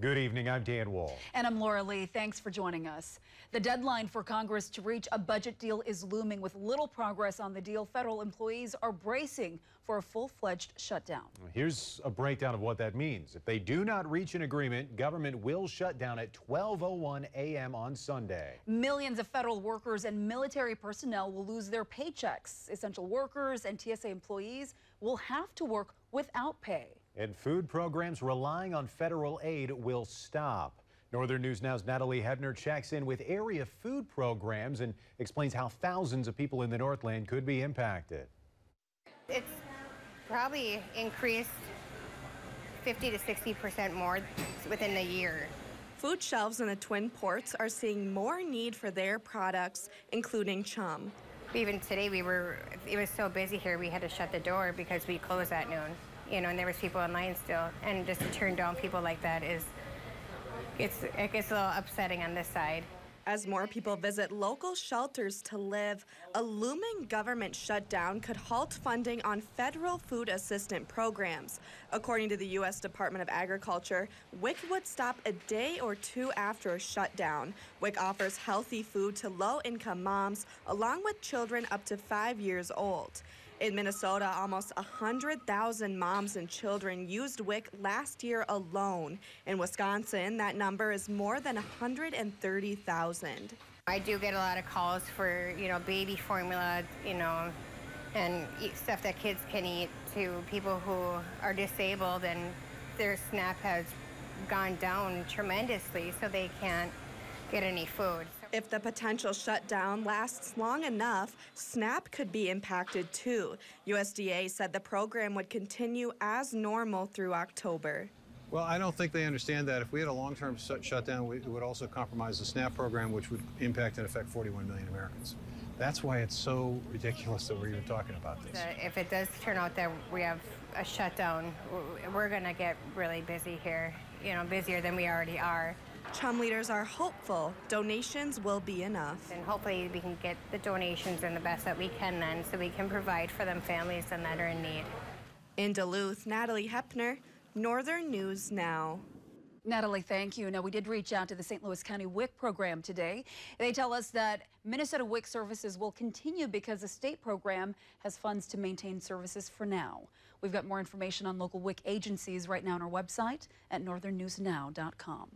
Good evening, I'm Dan Wall. And I'm Laura Lee. Thanks for joining us. The deadline for Congress to reach a budget deal is looming. With little progress on the deal, federal employees are bracing for a full-fledged shutdown. Here's a breakdown of what that means. If they do not reach an agreement, government will shut down at 12:01 a.m. on Sunday. Millions of federal workers and military personnel will lose their paychecks. Essential workers and TSA employees will have to work without pay. And food programs relying on federal aid will stop. Northern News Now's Natalie Hebner checks in with area food programs and explains how thousands of people in the Northland could be impacted. It's probably increased 50 to 60% more within the year. Food shelves in the Twin Ports are seeing more need for their products, including CHUM. Even today, it was so busy here, we had to shut the door because we closed at noon. You know, and there was people in line still, and just to turn down people like that it gets a little upsetting on this side. As more people visit local shelters to live, a looming government shutdown could halt funding on federal food assistance programs. According to the U.S. Department of Agriculture, WIC would stop a day or two after a shutdown. WIC offers healthy food to low-income moms, along with children up to 5 years old. In Minnesota, almost 100,000 moms and children used WIC last year alone. In Wisconsin, that number is more than 130,000. I do get a lot of calls for, baby formula, and stuff that kids can eat, to people who are disabled and their SNAP has gone down tremendously, so they can't get any food. If the potential shutdown lasts long enough, SNAP could be impacted too. USDA said the program would continue as normal through October. Well, I don't think they understand that. If we had a long-term shutdown, it would also compromise the SNAP program, which would impact and affect 41 million Americans. That's why it's so ridiculous that we're even talking about this. If it does turn out that we have a shutdown, we're going to get really busy here, busier than we already are. CHUM leaders are hopeful donations will be enough. And hopefully we can get the donations and the best that we can then, so we can provide for them families that are in need. In Duluth, Natalie Hebner, Northern News Now. Natalie, thank you. Now, we did reach out to the St. Louis County WIC program today. They tell us that Minnesota WIC services will continue because the state program has funds to maintain services for now. We've got more information on local WIC agencies right now on our website at northernnewsnow.com.